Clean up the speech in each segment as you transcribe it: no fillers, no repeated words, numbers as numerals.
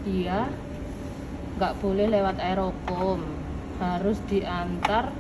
dia nggak boleh lewat aerokom, harus diantar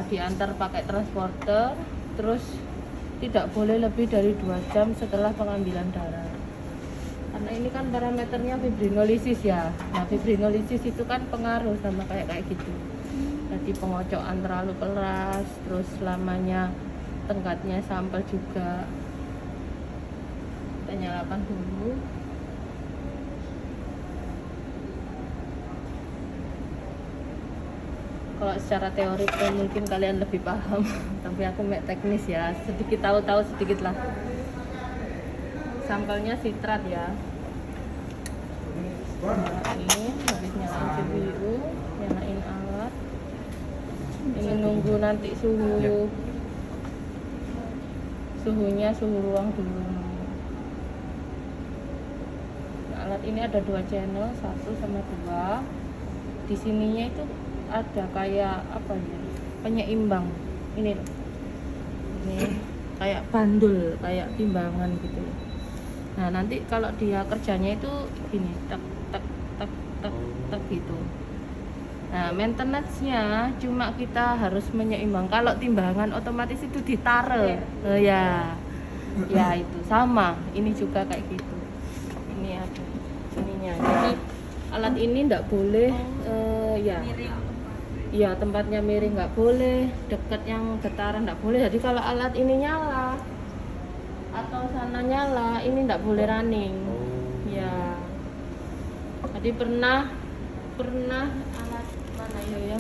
diantar pakai transporter, terus tidak boleh lebih dari 2 jam setelah pengambilan darah. Karena ini kan parameternya fibrinolisis ya. Nah, fibrinolisis itu kan pengaruh sama kayak gitu. Jadi pengocokan terlalu keras, terus lamanya tenggatnya sampel juga. Kita nyalakan dulu. Kalau secara teori mungkin kalian lebih paham, tapi aku teknis ya, sedikit tahu sedikit lah. Sampelnya sitrat ya. Nah, ini habis nyalain CPU, nyalain alat. Ini nunggu nanti suhunya suhu ruang dulu. Nah, alat ini ada 2 channel, 1 sama 2. Di sininya itu ada kayak apa ya, penyeimbang ini loh, ini kayak bandul, kayak timbangan gitu. Nah, nanti kalau dia kerjanya itu gini, tek tek tek tek tek gitu. Nah, maintenance-nya cuma kita harus menyeimbang. Kalau timbangan otomatis itu ditaruh ya itu sama, ini juga kayak gitu. Ini ada ininya, jadi alat ini enggak boleh ya tempatnya miring, nggak boleh dekat yang getaran, nggak boleh. Jadi kalau alat ini nyala atau sana nyala, ini nggak boleh running ya. Jadi pernah alat mana ya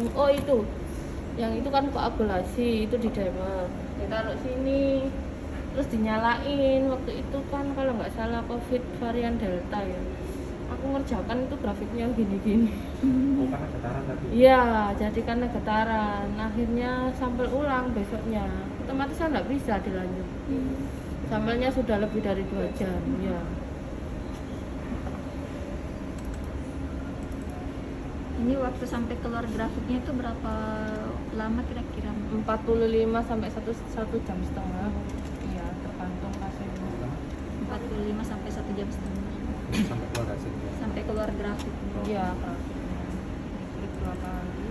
yang itu kan koagulasi, itu di dimer ditaruh sini terus dinyalain. Waktu itu kan kalau nggak salah COVID varian Delta ya, aku ngerjakan itu grafiknya gini-gini. Karena getaran tadi? Iya, jadi karena getaran, akhirnya sampel ulang besoknya, otomatis kan nggak bisa dilanjut. Sampelnya sudah lebih dari 2 jam ya. Ini waktu sampai keluar grafiknya itu berapa lama kira-kira? 45 sampai 1 jam setengah. Iya, tergantung hasilnya. 45 sampai 1 jam setengah. Sampai keluar hasilnya. Sampai keluar grafiknya. Iya, grafiknya. Klik 2 kali.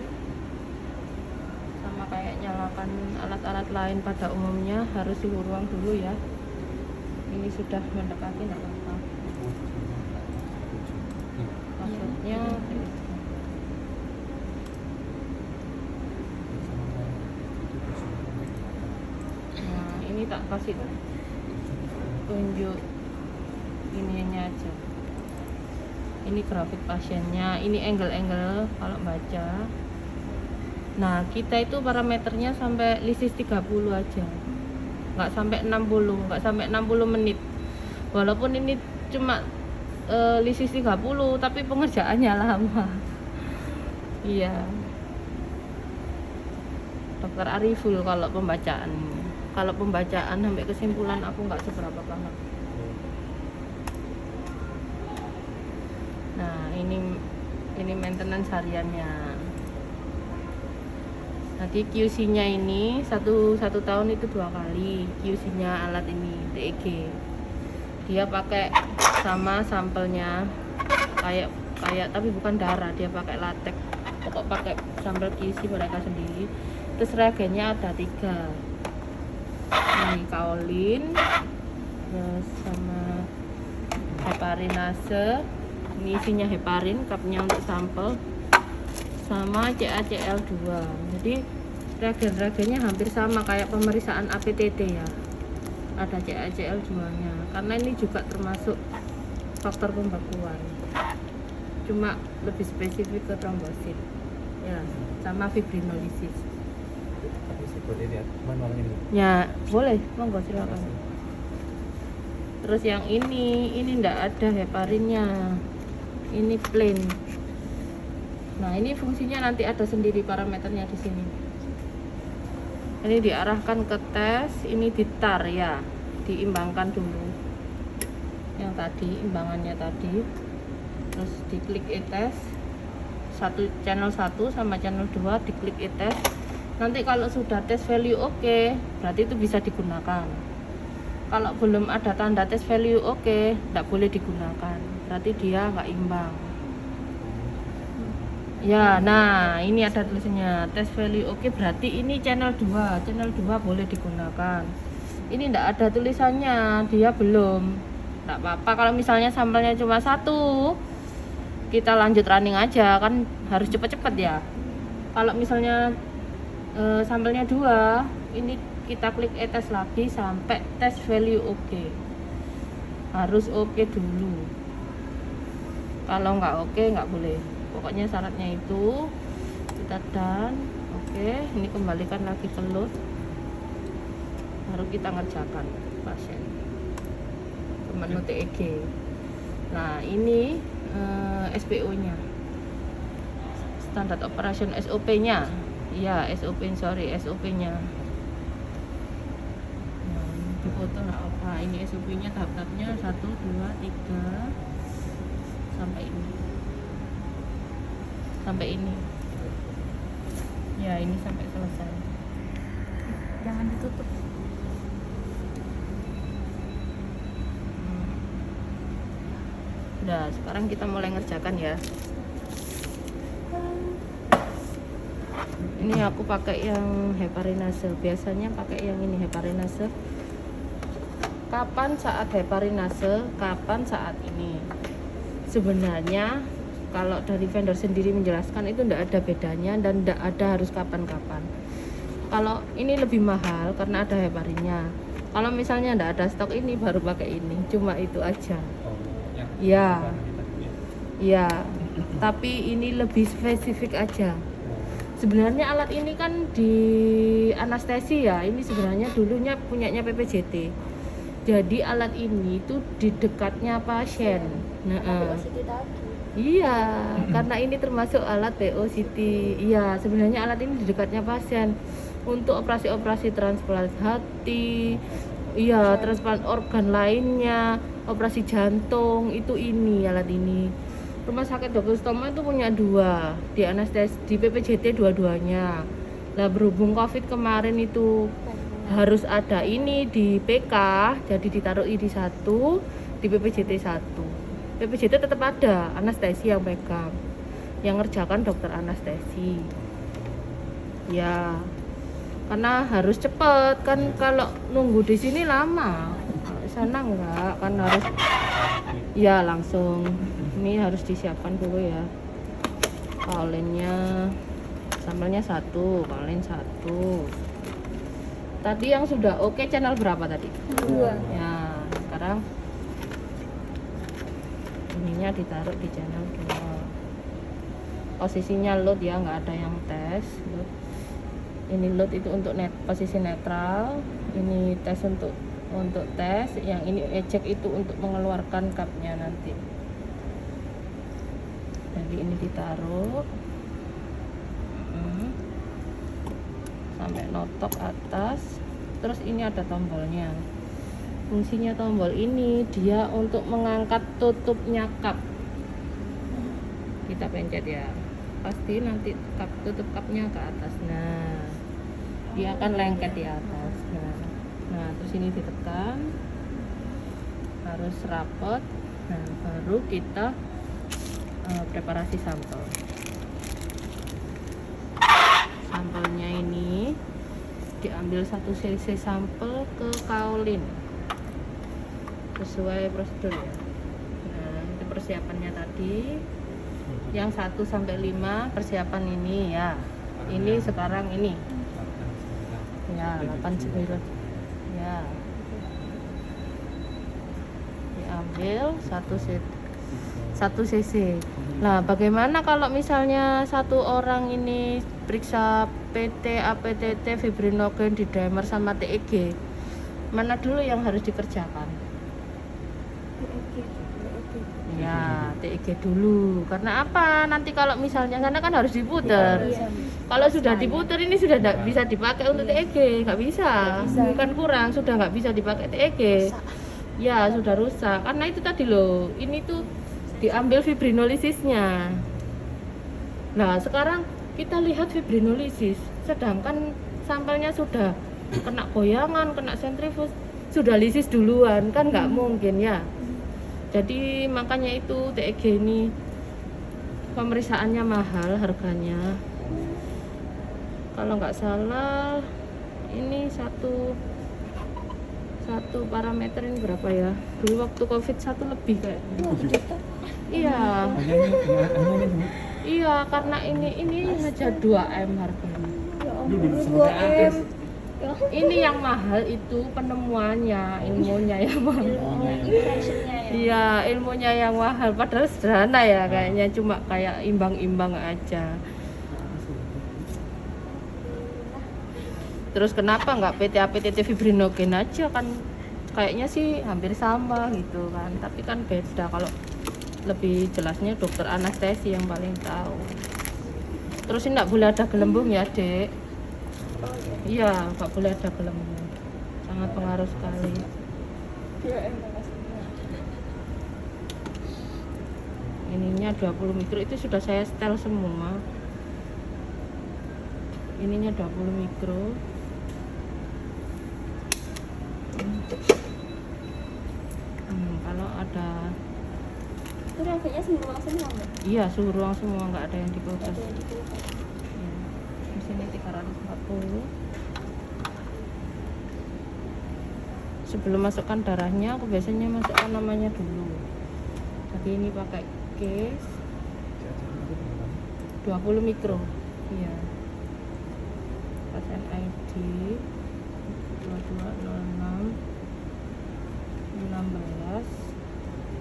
Sama kayak nyalakan alat-alat lain pada umumnya, harus suhu ruang dulu ya. Ini sudah mendekati, nggak apa-apa. Maksudnya ini tak kasih tunjuk ininya aja. Ini grafik pasiennya, ini angle kalau baca. Nah, kita itu parameternya sampai lisis 30 aja, nggak sampai 60 menit. Walaupun ini cuma lisis 30, tapi pengerjaannya lama. Iya, Dokter Ariful kalau pembacaan sampai kesimpulan aku nggak seberapa paham. Nah, ini maintenance hariannya. Nanti QC-nya ini satu tahun itu 2 kali QC-nya alat ini TEG. Dia pakai sama sampelnya kayak tapi bukan darah, dia pakai latex. Pokok pakai sampel QC mereka sendiri. Terus reagennya ada 3. Ini kaolin, terus sama heparinase. Ini isinya heparin, cupnya untuk sampel, sama CaCl2. Jadi reagen-reagennya hampir sama kayak pemeriksaan APTT ya, ada CaCl2 nya, karena ini juga termasuk faktor pembekuan, cuma lebih spesifik ke trombosit ya, sama fibrinolisis. Tapi sih boleh lihat manual ini Ya boleh, monggo silakan. Terus yang ini ndak ada heparinnya, ini plain. Nah, ini fungsinya nanti ada sendiri parameternya di sini. Ini diarahkan ke tes, ini ditar ya, diimbangkan dulu. Yang tadi imbangannya tadi. Terus diklik e-test. Channel 1 sama channel 2 diklik e-test. Nanti kalau sudah tes value oke, berarti itu bisa digunakan. Kalau belum ada tanda tes value oke, tidak boleh digunakan. berarti dia nggak imbang. Ya, nah ini ada tulisannya test value oke, berarti ini channel 2 boleh digunakan. Ini enggak ada tulisannya, dia belum. Enggak apa-apa kalau misalnya sampelnya cuma 1, kita lanjut running aja, kan harus cepet-cepet ya. Kalau misalnya sampelnya 2, ini kita klik e-test lagi sampai test value oke. Harus oke dulu. Kalau nggak oke nggak boleh. Pokoknya syaratnya itu kita done. Oke, ini kembalikan lagi ke load, baru kita ngerjakan pasien ke menu TEG. Nah ini SPO nya, standard operation, SOP nya ya, SOP nya. Nah, di foto nggak apa, ini SOP nya tahap-tahapnya 1, 2, 3 sampai ini ya, ini sampai selesai. Jangan ditutup. Udah, sekarang kita mulai ngerjakan ya. Ini aku pakai yang heparinase, biasanya pakai yang ini heparinase. Kapan saat heparinase, kapan saat ini? Sebenarnya kalau dari vendor sendiri menjelaskan itu tidak ada bedanya dan tidak ada harus kapan-kapan. Kalau ini lebih mahal karena ada heparinnya. Kalau misalnya tidak ada stok ini baru pakai ini, cuma itu aja. Oh, yang Iya. warna hitam, ya. Iya, tapi ini lebih spesifik aja. Sebenarnya alat ini kan di anestesi ya, ini sebenarnya dulunya punyanya PPJT. Jadi alat ini tuh di dekatnya pasien. Nah, iya, karena ini termasuk alat POCT. Iya, sebenarnya alat ini di dekatnya pasien untuk operasi-operasi transplant hati, iya, transplant organ lainnya, operasi jantung, itu ini alat ini. Rumah sakit Dr. Sutomo itu punya 2 di anestesi, di PPJT dua-duanya. Nah, berhubung COVID kemarin itu harus ada ini di PK, jadi ditaruh di 1, di PPJT 1. PPJT tetap ada, anestesi yang pegang, yang ngerjakan dokter anestesi. Ya, karena harus cepet kan, kalau nunggu di sini lama, kalau sana enggak, kan harus ya langsung. Ini harus disiapkan dulu ya. Kaulinnya, sampelnya 1, kaulin 1. Tadi yang sudah oke channel berapa tadi? 2. Ya, sekarang ininya ditaruh di channel 2. Posisinya load ya, nggak ada yang tes. Load. Ini load itu untuk posisi netral, ini tes untuk tes, yang ini eject itu untuk mengeluarkan cupnya nanti. Jadi ini ditaruh sampai notok atas, terus ini ada tombolnya. Fungsinya tombol ini dia untuk mengangkat tutupnya cup. Kita pencet ya, pasti nanti tutup cupnya ke atas. Nah, dia akan lengket di atas. Nah terus ini ditekan, harus rapet. Nah, baru kita preparasi sampel. Sampelnya ini diambil 1 cc sampel ke kaulin sesuai prosedur ya. Nah, itu persiapannya tadi. Yang 1 sampai 5 persiapan ini ya. Ini sekarang ini. Ya, 8 9. Ya. Diambil 1 cc. Nah, bagaimana kalau misalnya satu orang ini periksa PT, APTT, fibrinogen, dimer sama TEG? Mana dulu yang harus dikerjakan? Ya, TEG dulu. Karena apa? Nanti kalau misalnya, karena kan harus diputer. Kalau sudah diputer ini sudah tidak bisa dipakai untuk TEG, nggak bisa. Bukan kurang, sudah nggak bisa dipakai TEG. Ya, sudah rusak. Karena itu tadi loh, ini tuh diambil fibrinolisisnya. Nah, sekarang kita lihat fibrinolisis, sedangkan sampelnya sudah kena goyangan, kena sentrifus, sudah lisis duluan, kan nggak mungkin ya. Jadi makanya itu TEG ini pemeriksaannya mahal harganya. Kalau nggak salah ini satu parameter ini berapa ya? Dulu waktu COVID 1 lebih kayaknya. Iya. Hanya ini. Iya, karena ini saja 2M harganya. Dulu sampai atas. Ini yang mahal itu penemuannya, ilmunya yang mahal. Impressionnya ya. Iya, ilmunya yang mahal. Padahal sederhana ya, kayaknya cuma kayak imbang-imbang aja. Terus kenapa nggak PTA-PTT fibrinogen aja kan? Kayaknya sih hampir sama gitu kan. Tapi kan beda, kalau lebih jelasnya dokter anestesi yang paling tahu. Terus ini nggak boleh ada gelembung ya, Dek? Iya, nggak boleh ada gelembung. Sangat pengaruh sekali. Ininya 20 mikro itu sudah saya setel semua. Ininya 20 mikro. Kalau ada, Itu reagenya suhu ruang semua Mbak? iya suhu ruang semua, nggak ada yang di kulkas. Ada yang di kulkas. Ya. Di sini 340. Sebelum masukkan darahnya, aku biasanya masukkan namanya dulu. Jadi ini pakai case 20 mikro. Iya. Pasien ID 2206 16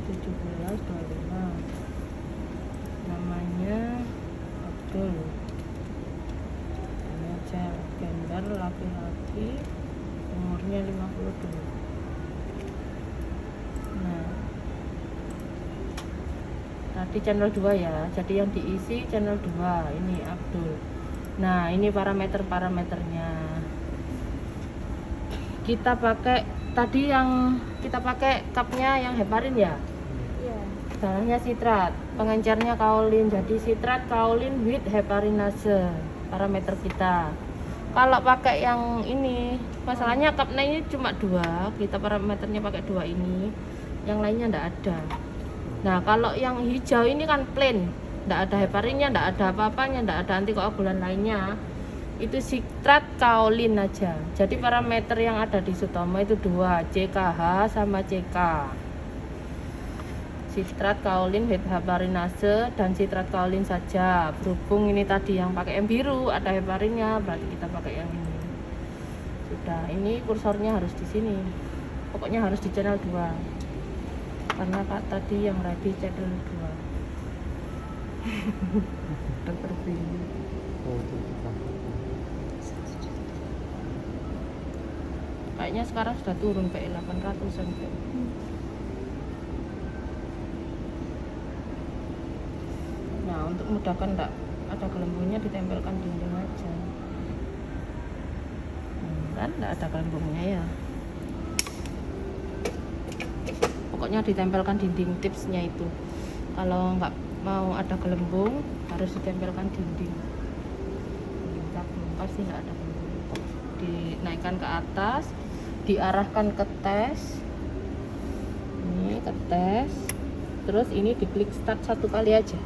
17 25. Namanya Abdul. Ini aja, gender laki-laki, umurnya 52. Nah, tadi channel 2 ya, jadi yang diisi channel 2. Ini Abdul. Nah, ini parameternya. Kita pakai tadi yang kita pakai cupnya yang heparin ya. Iya. Darahnya sitrat, pengencernya kaolin. Jadi sitrat, kaolin with heparinase parameter kita. Kalau pakai yang ini, masalahnya cupnya ini cuma 2, kita parameternya pakai 2 ini. Yang lainnya enggak ada. Nah, kalau yang hijau ini kan plain, enggak ada heparinnya, enggak ada apa-apanya, enggak ada antikoagulan lainnya. Itu sitrat kaolin aja. Jadi parameter yang ada di Sutomo itu 2, CKH sama CK. Sitrat kaolin heparinase dan sitrat kaolin saja. Berhubung ini tadi yang pakai yang biru ada heparinnya, berarti kita pakai yang ini. Sudah, ini kursornya harus di sini. Pokoknya harus di channel 2. Karena Kak tadi yang ready channel 2. Dokter Bini. Oh, itu kita. Kayaknya sekarang sudah turun PE 800-an. Nah, untuk memudahkan enggak ada gelembungnya, ditempelkan dinding aja. Kan enggak ada gelembungnya ya. Pokoknya ditempelkan dinding, tipsnya itu. Kalau nggak mau ada gelembung harus ditempelkan dinding. Pasti nggak ada gelembung. Dinaikkan ke atas, diarahkan ke tes. Ini ke tes. Terus ini diklik start 1 kali aja.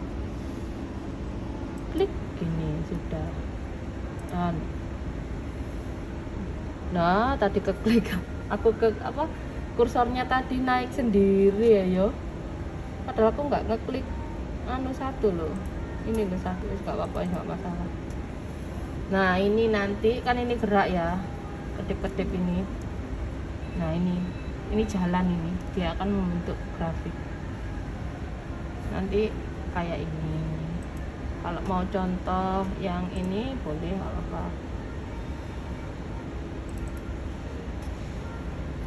Klik gini sudah. Dan nah, tadi keklik aku ke apa? Kursornya tadi naik sendiri ya yo. Padahal aku nggak ngeklik anu 1 loh. Ini loh 1, nggak apa-apa, nggak masalah. Nah, ini nanti kan ini gerak ya, kedip-kedip ini. Nah, ini jalan ini, dia akan membentuk grafik. Nanti kayak ini. Kalau mau contoh yang ini boleh, nggak apa-apa.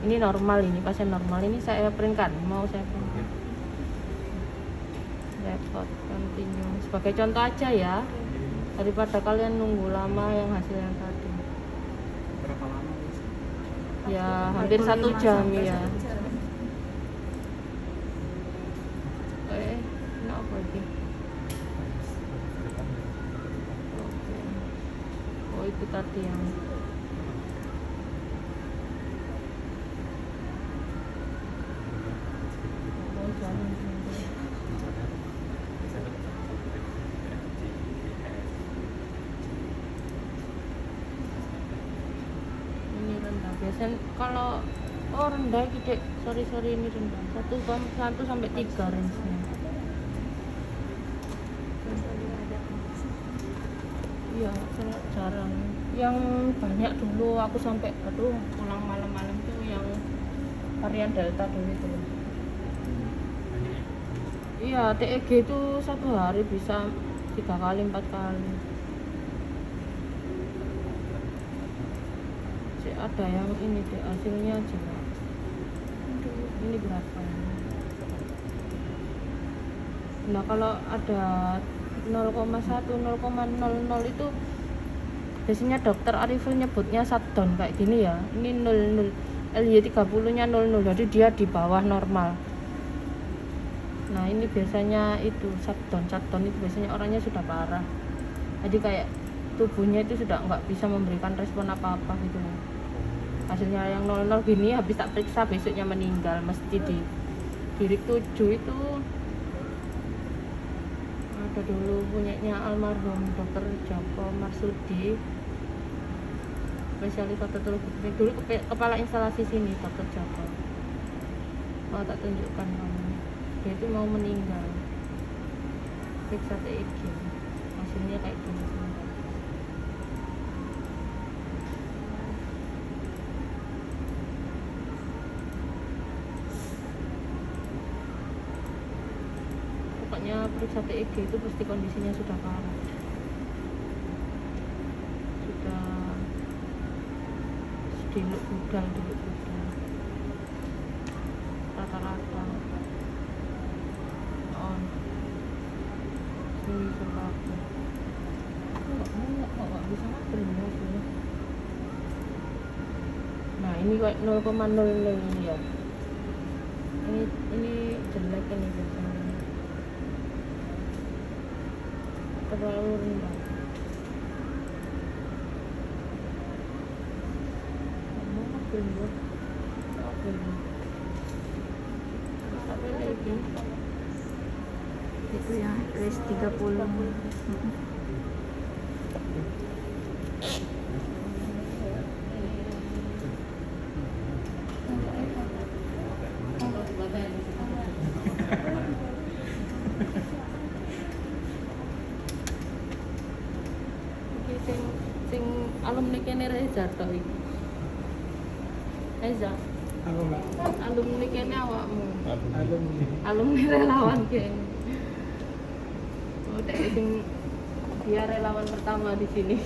Ini normal, ini pasien normal, ini saya printkan, mau saya printkan. Repot continue sebagai contoh aja ya, daripada kalian nunggu lama yang hasilnya tadi. Berapa lama? Ya hampir 1 jam ya. Ini apa lagi? Oke. Oh, itu tadi yang oh, Dan kalau rendah gitu, sorry ini rendah. 1,1 sampai 3 range-nya. Iya, sangat jarang. Yang banyak dulu aku sampai pulang malam-malam tuh yang varian Delta dulu itu. Banyak ya. Iya, TEG itu satu hari bisa 3 kali 4 kali. Ada yang ini deh, hasilnya aja. Ini berapa? Nah, kalau ada 0,1 0,00 itu biasanya dokter Arifin nyebutnya shutdown kayak gini ya. Ini 00, LY30 nya 00, jadi dia di bawah normal. Nah, ini biasanya itu shutdown itu biasanya orangnya sudah parah, jadi kayak tubuhnya itu sudah nggak bisa memberikan respon apa-apa gitu. Hasilnya yang 00 gini, habis tak periksa besoknya meninggal, mesti di Birik 7 itu ada dulu punyanya almarhum dokter Joko Marsudi, spesialis patologi klinik, dulu kepala instalasi sini dokter Joko. Mau tak tunjukkan kamu, dia itu mau meninggal, periksa TEG, hasilnya kayak gini semua. Pokoknya periksa TEG itu pasti kondisinya sudah parah, sudah diluk budal rata-rata on sini sebabnya nggak bisa ngapain ya. Nah, ini kayak 0,00 ya, ini jelek ini biasanya, terlalu rendah. Itu yang race 30. Iki sing alumni kene Reza to iki. Reza, Apa mbak? alumni kene awakmu. Alumni. Alumni relawan kene. Oh, dek sing dia relawan pertama di sini.